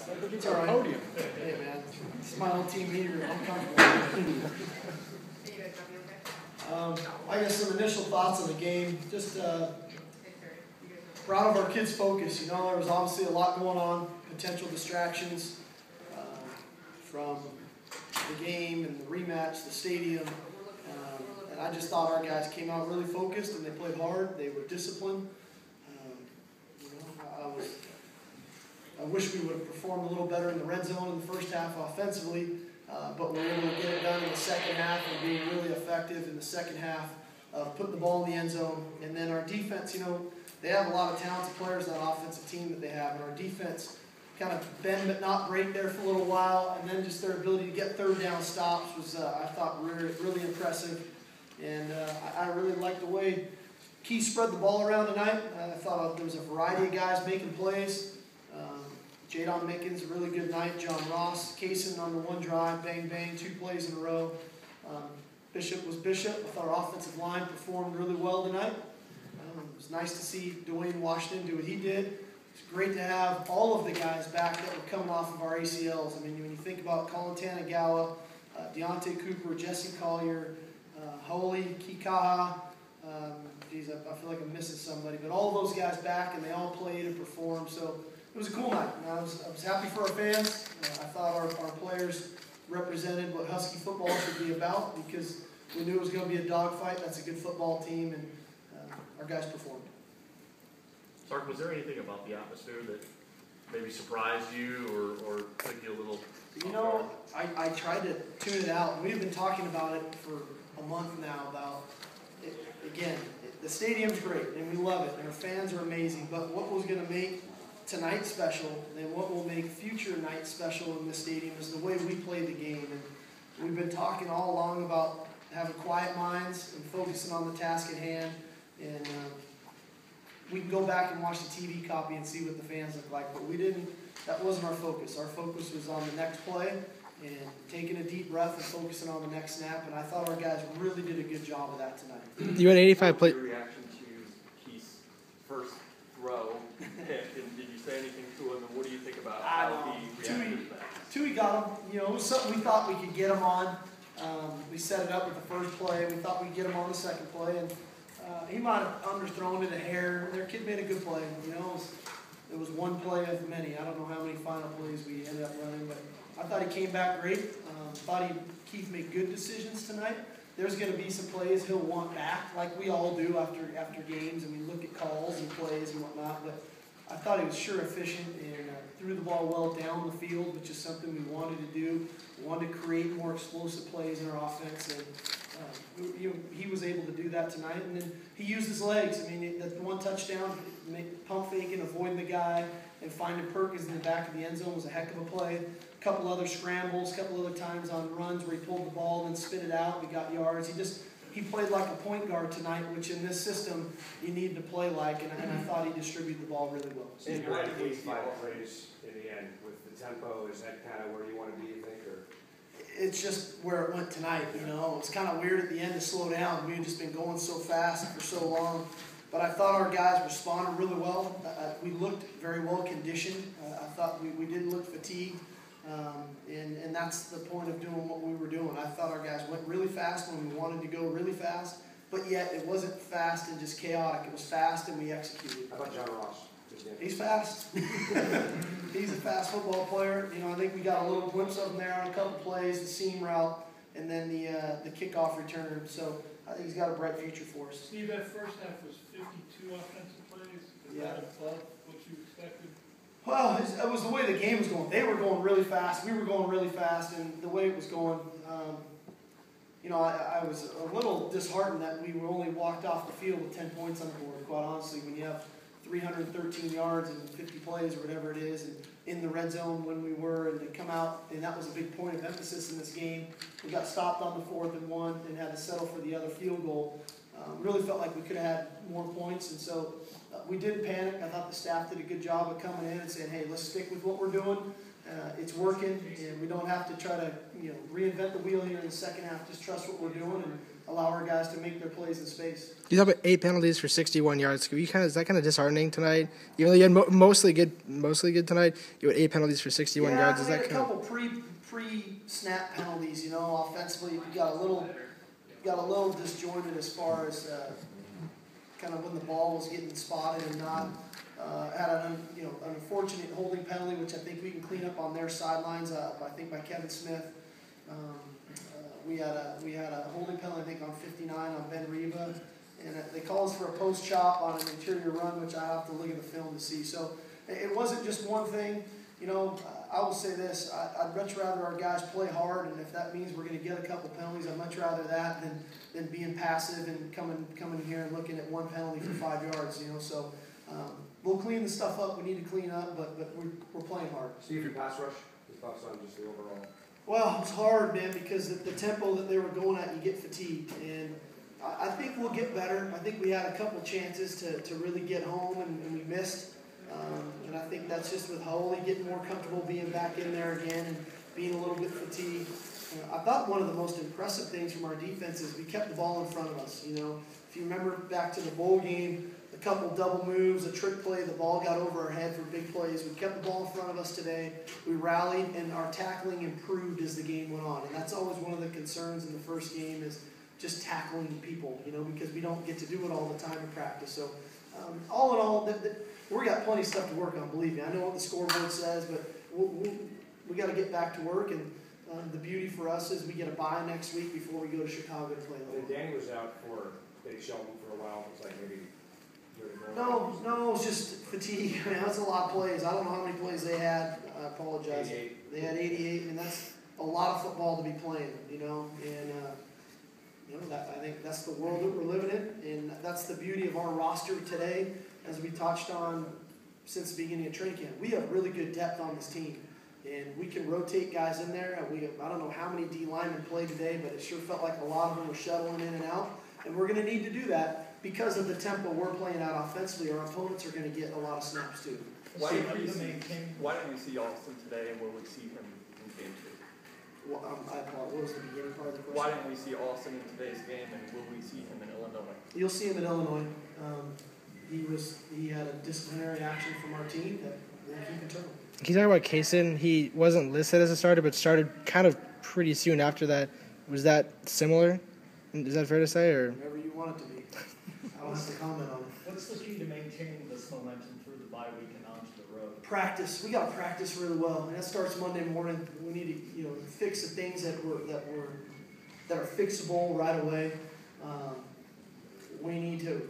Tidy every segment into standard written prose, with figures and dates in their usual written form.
It's all right. Podium. Hey, man. It's my own team here. I'm comfortable. I guess some initial thoughts on the game. Just proud of our kids' focus. You know, there was obviously a lot going on, potential distractions from the game and the rematch, the stadium. And I just thought our guys came out really focused and they played hard. They were disciplined. I wish we would have performed a little better in the red zone in the first half offensively, but we were able to get it done in the second half and being really effective in the second half of putting the ball in the end zone. And then our defense, you know, they have a lot of talented players, that offensive team that they have, and our defense kind of bend but not break there for a little while, and then just their ability to get third down stops was, I thought, really impressive. And I really liked the way Keith spread the ball around tonight. I thought there was a variety of guys making plays. Jadon Mickens, a really good night. John Ross, Kaysen on the one drive, bang, bang, 2 plays in a row. Bishop was Bishop. I thought our offensive line performed really well tonight. It was nice to see Dwayne Washington do what he did. It's great to have all of the guys back that were coming off of our ACLs. I mean, when you think about Colin Tanagawa, Deontay Cooper, Jesse Collier, Holy, Kikaha, geez, I feel like I'm missing somebody, but all those guys back, and they all played and performed. So it was a cool night. I was happy for our fans. I thought our players represented what Husky football should be about, because we knew it was going to be a dogfight. That's a good football team, and our guys performed. Sark, was there anything about the atmosphere that maybe surprised you or took you a little? You know, I tried to tune it out. We've been talking about it for a month now about it. Again, the stadium's great, and we love it, and our fans are amazing, but what was going to make tonight special, and what will make future nights special in this stadium is the way we play the game. And we've been talking all along about having quiet minds and focusing on the task at hand. And we can go back and watch the TV copy and see what the fans look like, but we didn't. That wasn't our focus. Our focus was on the next play and taking a deep breath and focusing on the next snap. And I thought our guys really did a good job of that tonight. You had 85 plays. Your reaction to Keith's first throw pick, and did you say anything to him? And what do you think about how he reacted to that? Tui got him. You know, it was something we thought we could get him on. We set it up with the first play. We thought we'd get him on the second play, and he might have underthrown it a hair. Their kid made a good play. You know, it was one play of many. I don't know how many final plays we ended up running, but I thought he came back great. Thought Keith made good decisions tonight. There's going to be some plays he'll want back, like we all do after games, and we look at calls and plays and whatnot. But I thought he was sure efficient and threw the ball well down the field, which is something we wanted to do. We wanted to create more explosive plays in our offense, and he was able to do that tonight. And then he used his legs. I mean, that one touchdown, pump faking, avoiding the guy, and finding Perkins in the back of the end zone was a heck of a play. A couple other scrambles, a couple other times on runs where he pulled the ball and spit it out. We got yards. He played like a point guard tonight, which in this system you need to play like, and I thought he distributed the ball really well. So you're right, 85 plays in the end with the tempo. Is that kind of where you want to be, you think? Or? It's just where it went tonight, you know. It's kind of weird at the end to slow down. We had just been going so fast for so long. But I thought our guys responded really well. We looked very well conditioned. I thought we didn't look fatigued. And that's the point of doing what we were doing. I thought our guys went really fast when we wanted to go really fast, but yet it wasn't fast and just chaotic. It was fast and we executed. How about John Ross? He's fast. He's a fast football player. You know, I think we got a little glimpse of him there on a couple plays, the seam route, and then the kickoff return. So I think he's got a bright future for us. Steve, that first half was 52 offensive plays. Is that above what you expected? Well, it was the way the game was going. They were going really fast. We were going really fast, and the way it was going, you know, I was a little disheartened that we were only walked off the field with 10 points on the board, quite honestly, when you have 313 yards and 50 plays or whatever it is, and in the red zone when we were, and to come out, and that was a big point of emphasis in this game. We got stopped on the 4th and 1 and had to settle for the other field goal. Really felt like we could have had more points, and so we didn't panic. I thought the staff did a good job of coming in and saying, hey, let's stick with what we're doing. It's working, and we don't have to try to reinvent the wheel here in the second half. Just trust what we're doing and allow our guys to make their plays in space. You talk about 8 penalties for 61 yards. Is that kind of disheartening tonight? Even though you had mostly good tonight, you had 8 penalties for 61 yards. Is we that had a couple pre-snap penalties. Offensively, we got a little disjointed as far as kind of when the ball was getting spotted and not. Had an unfortunate holding penalty, which I think we can clean up on their sidelines. I think by Kevin Smith. We had a holding penalty, I think, on 59 on Ben Reba, and they called us for a post chop on an interior run, which I have to look at the film to see. So it wasn't just one thing. I will say this: I'd much rather our guys play hard, and if that means we're going to get a couple penalties, I'd much rather that than being passive and coming here and looking at one penalty for 5 yards. So. We'll clean the stuff up we need to clean up, but we're playing hard. Steve, your pass rush, your thoughts on just the overall? Well, it's hard, man, because the tempo that they were going at, you get fatigued. And I think we'll get better. I think we had a couple chances to really get home, and we missed. And I think that's just with Holy getting more comfortable being back in there again and being a little bit fatigued. I thought one of the most impressive things from our defense is we kept the ball in front of us. If you remember back to the bowl game, a couple double moves, a trick play, the ball got over our head for big plays. We kept the ball in front of us today. We rallied, and our tackling improved as the game went on. And that's always one of the concerns in the first game is just tackling people, because we don't get to do it all the time in practice. So all in all, we got plenty of stuff to work on, believe me. I know what the scoreboard says, but we got to get back to work. And the beauty for us is we get a bye next week before we go to Chicago to play. Danny was out for Dave Shelton for a while. It's like maybe. No, it's just fatigue. That's a lot of plays. I don't know how many plays they had. I apologize. 88. They had 88, and that's a lot of football to be playing, And I think that's the world that we're living in, and that's the beauty of our roster today, as we touched on since the beginning of training camp. We have really good depth on this team, and we can rotate guys in there. I don't know how many D linemen played today, but it sure felt like a lot of them were shuttling in and out, and we're going to need to do that. Because of the tempo we're playing out offensively, our opponents are going to get a lot of snaps too. Why didn't we see Austin today, and will we see him in game 2? Well, what was the beginning part of the question? Why didn't we see Austin in today's game, and will we see him in Illinois? You'll see him in Illinois. He had a disciplinary action from our team that we'll keep internal. Can you talk about Kaysen? He wasn't listed as a starter, but started kind of pretty soon after that. Was that similar? Is that fair to say, or whatever you want it to be? I don't have to comment on it. What's the key to maintaining this momentum through the bye week and onto the road? Practice. We got to practice really well, and that starts Monday morning. We need to, fix the things that are fixable right away. We need to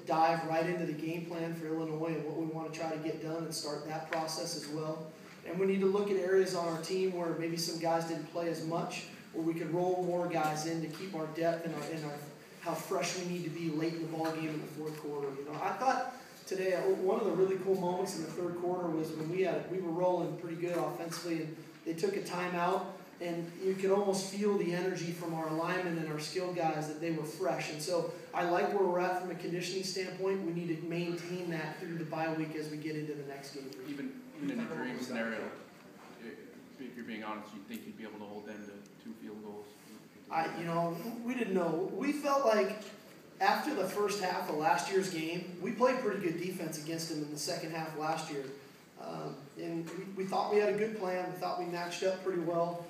dive right into the game plan for Illinois and what we want to try to get done and start that process as well. And we need to look at areas on our team where maybe some guys didn't play as much, where we could roll more guys in to keep our depth and our how fresh we need to be late in the ball game in the fourth quarter. I thought today one of the really cool moments in the third quarter was when we were rolling pretty good offensively, and they took a timeout, and you could almost feel the energy from our linemen and our skilled guys that they were fresh. And so I like where we're at from a conditioning standpoint. We need to maintain that through the bye week as we get into the next game. Even in a dream scenario, if you're being honest, you think you'd be able to hold them to 2 field goals? We didn't know. We felt like after the first half of last year's game, we played pretty good defense against them in the second half last year. And we thought we had a good plan. We thought we matched up pretty well.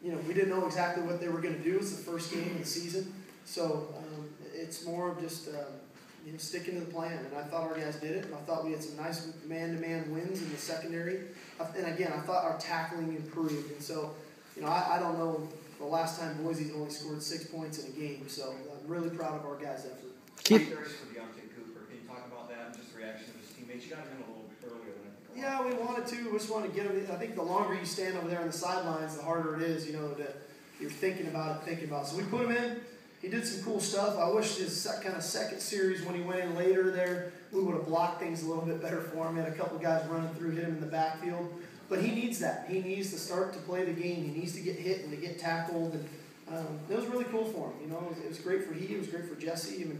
We didn't know exactly what they were going to do. It's the first game of the season. So it's more of just sticking to the plan. And I thought our guys did it. And I thought we had some nice man-to-man wins in the secondary. And again, I thought our tackling improved. And so, I don't know the last time Boise's only scored 6 points in a game. So I'm really proud of our guys' effort. For Deontay Cooper, can you talk about that and just the reaction of his teammates? You got him in a little bit earlier than I think. Yeah, we wanted to. We just want to get him. I think the longer you stand over there on the sidelines, the harder it is, that you're thinking about it. So we put him in. He did some cool stuff. I wish his kind of second series, when he went in later there, we would have blocked things a little bit better for him. He had a couple guys running through, hit him in the backfield. But he needs that. He needs to start to play the game. He needs to get hit and to get tackled. And it was really cool for him. It was great for it was great for Jesse.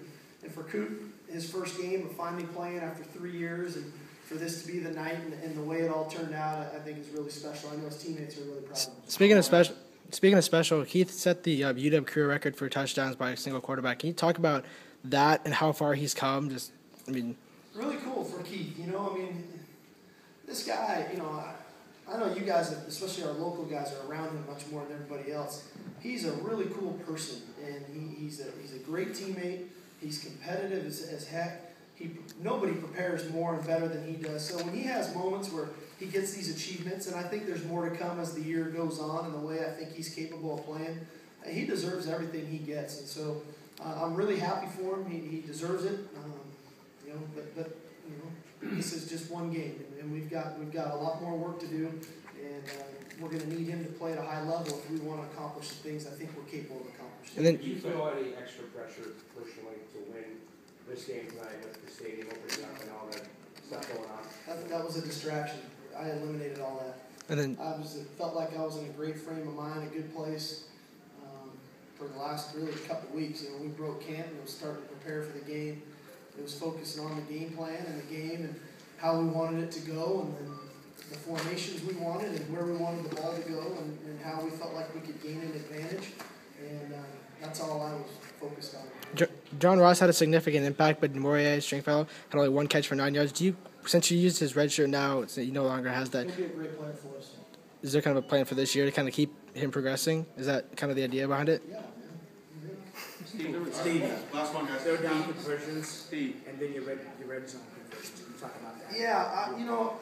And for Coop, his first game of finally playing after 3 years, and for this to be the night and the way it all turned out, I think is really special. I know his teammates are really proud of him. Speaking of special, Keith set the UW career record for touchdowns by a single quarterback. Can you talk about that and how far he's come? Really cool for Keith. This guy, I know you guys, especially our local guys, are around him much more than everybody else. He's a really cool person, and he's a great teammate. He's competitive as heck. Nobody prepares more and better than he does. So when he has moments where he gets these achievements, and I think there's more to come as the year goes on, and the way I think he's capable of playing, he deserves everything he gets. And so I'm really happy for him. He deserves it. But this is just one game, and we've got a lot more work to do, and we're going to need him to play at a high level if we want to accomplish the things I think we're capable of accomplishing. And then, Do you feel any extra pressure personally to win this game tonight with the stadium opening up and all that stuff going on? That was a distraction. I eliminated all that. and then It felt like I was in a great frame of mind, a good place for the last really couple of weeks. We broke camp and was starting to prepare for the game. It was focusing on the game plan and the game and how we wanted it to go, and then the formations we wanted and where we wanted the ball to go, and how we felt like we could gain an advantage. And that's all I was focused on. John Ross had a significant impact, but Morier, Stringfellow, had only one catch for 9 yards. Since you used his red shirt now, he no longer has that. He'll be a great player for us. Is there kind of a plan for this year to kind of keep him progressing? Is that kind of the idea behind it? Yeah, man. Steve, last one, guys. Throw down conversions, and then your red zone conversions. Can you talk about that? Yeah,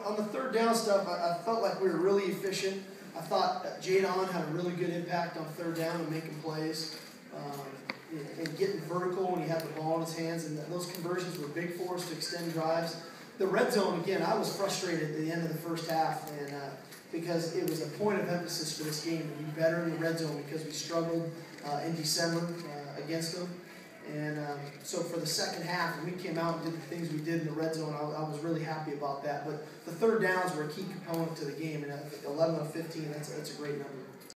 on the third down stuff, I felt like we were really efficient. I thought Jadon had a really good impact on third down and making plays, and getting vertical when he had the ball in his hands, and those conversions were big for us to extend drives. The red zone, again, I was frustrated at the end of the first half, and because it was a point of emphasis for this game to be better in the red zone because we struggled in December against them. And so for the second half, when we came out and did the things we did in the red zone, I was really happy about that. But the third downs were a key component to the game, and 11 of 15, that's a great number.